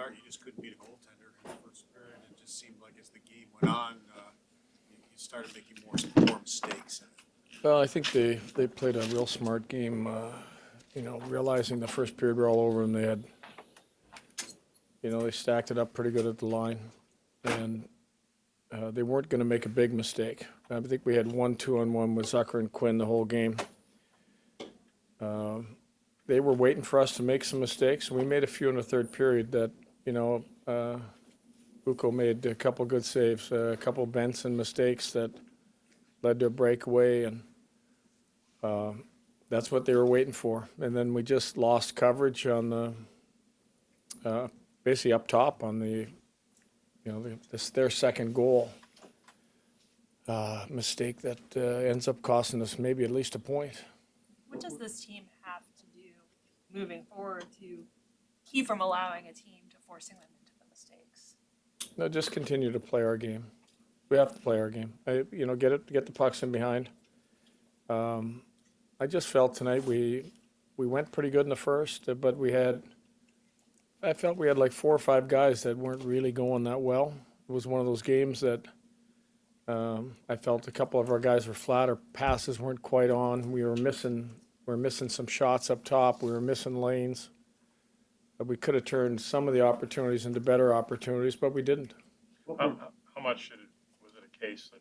start, you just couldn't beat a goaltender in the first period. It just seemed like as the game went on, you started making more mistakes. Well, I think they played a real smart game, realizing the first period were all over and they had, they stacked it up pretty good at the line. And they weren't going to make a big mistake. I think we had 1 2-on-1 with Zucker and Quinn the whole game. They were waiting for us to make some mistakes, and we made a few in the third period that, Ukko made a couple good saves, a couple Benson mistakes that led to a breakaway, and that's what they were waiting for. And then we just lost coverage on the, basically up top on the, their second goal mistake that ends up costing us maybe at least a point. What does this team have to do moving forward to keep from allowing a team to forcing them into the mistakes? No, just continue to play our game. We have to play our game. Get the pucks in behind. I just felt tonight we went pretty good in the first, but I felt we had like 4 or 5 guys that weren't really going that well. It was one of those games that I felt a couple of our guys were flat, or passes weren't quite on. We were missing some shots up top. We were missing lanes. We could have turned some of the opportunities into better opportunities, but we didn't. How much was it a case that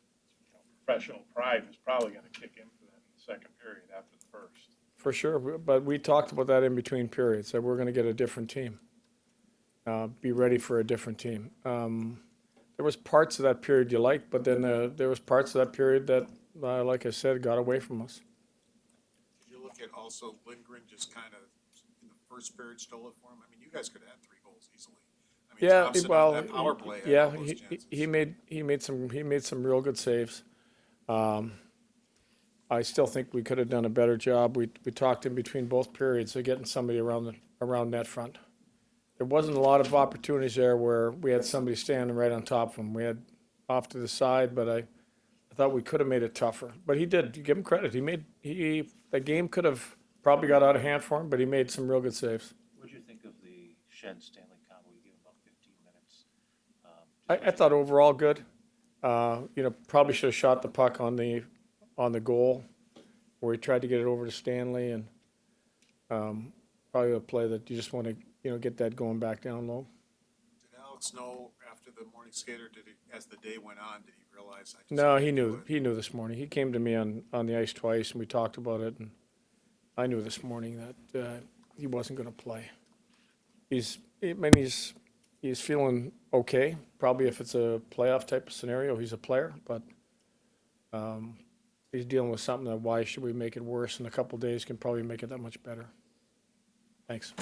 professional pride was probably going to kick in for that in the second period after the first? For sure, but we talked about that in between periods, that we're going to get a different team. Be ready for a different team. There was parts of that period you liked, but then there was parts of that period that, like I said, got away from us. Did you look at also Lindgren just kind of in the first period stole it for him? I mean, you guys could have had 3 goals easily. I mean, Yeah, Thompson well, on that power play had yeah, all those chances. he made some real good saves. I still think we could have done a better job. We talked in between both periods of getting somebody around net front. There wasn't a lot of opportunities there where we had somebody standing right on top of him. We had off to the side, but I thought we could have made it tougher. But he did. You give him credit. The game could have probably got out of hand for him, but he made some real good saves. What did you think of the Shen Stanley combo? You gave him about 15 minutes. I thought overall good. Probably should have shot the puck on the goal where he tried to get it over to Stanley, and probably a play that you just want to get that going back down low. Did Alex know after the morning skate, or as the day went on, did he realize? No, he knew. He knew this morning. He came to me on the ice twice, and we talked about it. And I knew this morning that he wasn't going to play. He's feeling okay. Probably if it's a playoff type of scenario, he's a player. But he's dealing with something that why should we make it worse? In a couple of days can probably make it that much better. Thanks.